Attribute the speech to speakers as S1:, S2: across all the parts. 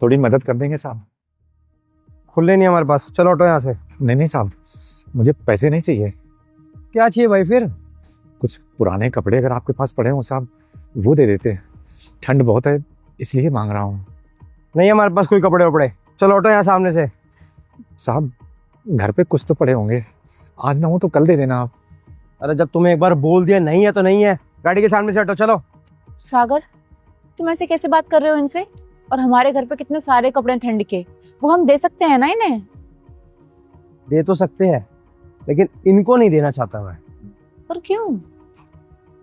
S1: थोड़ी मदद कर देंगे साहब?
S2: खुले नहीं हमारे पास, चलो ऑटो यहाँ से।
S1: नहीं नहीं साहब, मुझे पैसे नहीं चाहिए।
S2: क्या चाहिए भाई फिर?
S1: कुछ पुराने कपड़े अगर आपके पास पड़े हो साहब, वो दे देते। ठंड बहुत है इसलिए मांग रहा हूँ।
S2: नहीं हमारे पास कोई कपड़े वपड़े, चलो ऑटो यहाँ सामने से।
S1: साहब घर पे कुछ तो पड़े होंगे, आज ना हो तो कल दे देना आप।
S2: अरे जब तुम्हें एक बार बोल दिया नहीं है तो नहीं है, गाड़ी के सामने से हटो, चलो।
S3: सागर, तुम ऐसे कैसे बात कर रहे हो इनसे? और हमारे घर पे कितने सारे कपड़े हैं ठंड के, वो हम दे सकते हैं ना इन्हें।
S2: दे तो सकते हैं लेकिन इनको नहीं देना चाहता मैं,
S3: पर क्यों?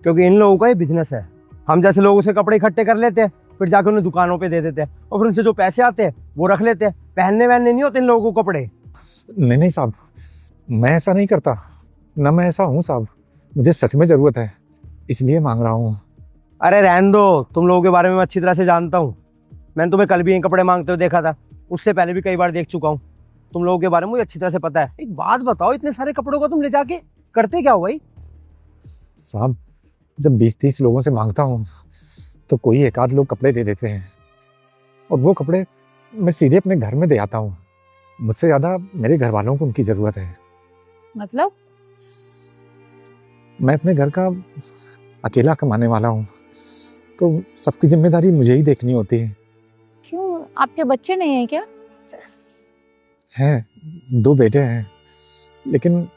S2: क्योंकि इन लोगों का ये बिजनेस है। हम जैसे लोगों से कपड़े इकट्ठे कर लेते हैं, फिर जाकर उन्हें दुकानों पे दे देते हैं और फिर उनसे जो पैसे आते हैं वो रख लेते हैं। पहनने वहनने नहीं होते इन लोगों को कपड़े।
S1: नहीं नहीं साहब, मैं ऐसा नहीं करता, ना मैं ऐसा हूँ साहब। मुझे सच में ज़रूरत है इसलिए मांग रहा हूँ।
S2: अरे रहने दो, तुम लोगों के बारे में मैं अच्छी तरह से जानता हूँ। मैंने तुम्हें कल भी ये कपड़े मांगते हुए देखा था, उससे पहले भी कई बार देख चुका हूँ। तुम लोगों के बारे में मुझे अच्छी तरह से पता है। एक बात बताओ, इतने सारे कपड़ों को तुम ले जाके करते क्या हो भाई?
S1: साहब जब 20-30 लोगों से मांगता हूँ तो कोई एक आध लोग कपड़े दे देते हैं, और वो कपड़े मैं सीधे अपने घर में दे आता हूँ। मुझसे ज़्यादा मेरे घर वालों को उनकी ज़रूरत है।
S3: मतलब?
S1: मैं अपने घर का अकेला कमाने वाला हूँ, तो सबकी जिम्मेदारी मुझे ही देखनी होती है।
S3: क्यों, आपके बच्चे नहीं है क्या?
S1: हैं, 2 बेटे हैं, लेकिन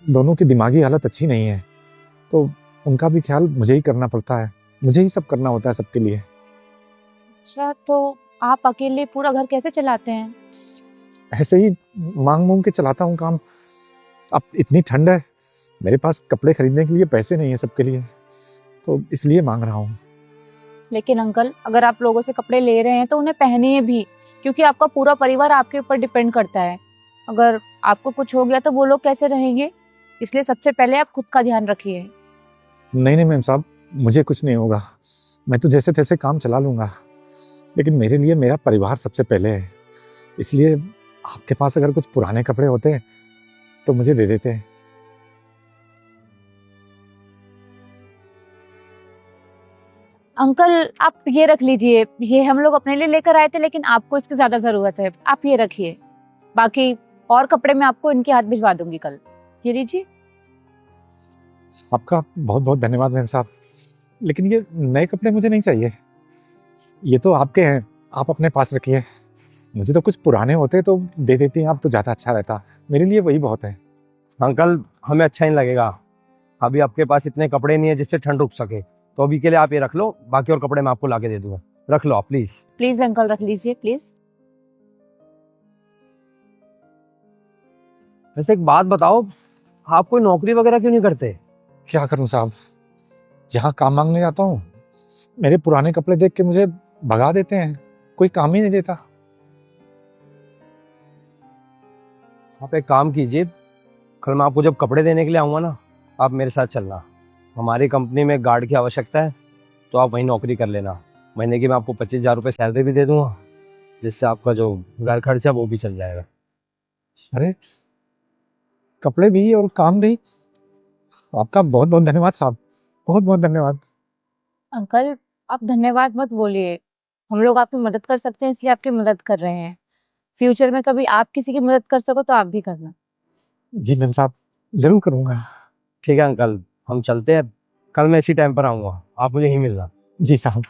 S1: दोनों की दिमागी हालत अच्छी नहीं है, तो उनका भी ख्याल मुझे ही करना पड़ता है। मुझे ही सब करना होता है सबके लिए।
S3: अच्छा, तो आप अकेले पूरा घर कैसे चलाते हैं?
S1: ऐसे ही मांग मूंग के चलाता हूँ काम। अब इतनी ठंड है, मेरे पास कपड़े खरीदने के लिए पैसे नहीं है सबके लिए, तो इसलिए मांग रहा हूँ।
S3: लेकिन अंकल, अगर आप लोगों से कपड़े ले रहे हैं तो उन्हें पहनिए भी, क्योंकि आपका पूरा परिवार आपके ऊपर डिपेंड करता है। अगर आपको कुछ हो गया तो वो लोग कैसे रहेंगे? इसलिए सबसे पहले आप खुद का ध्यान रखिए।
S1: नहीं नहीं मैम साहब, मुझे कुछ नहीं होगा, मैं तो जैसे तैसे काम चला लूँगा, लेकिन मेरे लिए मेरा परिवार सबसे पहले है। इसलिए आपके पास अगर कुछ पुराने कपड़े होते तो मुझे दे देते।
S3: अंकल, आप ये रख लीजिए, ये हम लोग अपने लिए लेकर आए थे लेकिन आपको इसकी ज्यादा जरूरत है, आप ये रखिए। बाकी और कपड़े मैं आपको इनके हाथ भिजवा दूंगी कल। ये लीजिए।
S1: आपका बहुत बहुत धन्यवाद मैम साहब, लेकिन ये नए कपड़े मुझे नहीं चाहिए। ये तो आपके हैं, आप अपने पास रखिए। मुझे तो कुछ पुराने होते तो दे देती आप तो ज़्यादा अच्छा रहता, मेरे लिए वही बहुत है।
S2: अंकल हमें अच्छा नहीं लगेगा, अभी आपके पास इतने कपड़े नहीं है जिससे ठंड रुक सके, तो अभी के लिए आप ये रख लो, बाकी और कपड़े मैं आपको लाके दे दूंगा। रख लो आप प्लीज।
S3: प्लीज अंकल, रख लीजिए प्लीज।
S2: वैसे एक बात बताओ, आप कोई नौकरी वगैरह क्यों नहीं करते?
S1: क्या करूं साहब, जहाँ काम मांगने जाता हूँ मेरे पुराने कपड़े देख के मुझे भगा देते हैं, कोई काम ही नहीं देता।
S2: आप एक काम कीजिए, कल मैं आपको जब कपड़े देने के लिए आऊंगा ना, आप मेरे साथ चलना। हमारी कंपनी में गार्ड की आवश्यकता है, तो आप वहीं नौकरी कर लेना। महीने की मैं आपको 25,000 रुपये सैलरी भी दे दूंगा, जिससे आपका जो घर खर्चा वो भी चल जाएगा।
S1: अरे कपड़े भी और काम भी, आपका बहुत बहुत धन्यवाद साहब, बहुत बहुत धन्यवाद।
S3: अंकल, आप धन्यवाद मत बोलिए, हम लोग आपकी मदद कर सकते हैं इसलिए आपकी मदद कर रहे हैं। फ्यूचर में कभी आप किसी की मदद कर सको तो आप भी करना।
S1: जी मैम साहब, जरूर करूँगा।
S2: ठीक है अंकल, हम चलते हैं। कल मैं इसी टाइम पर आऊंगा, आप मुझे यहीं मिलना।
S1: जी साहब।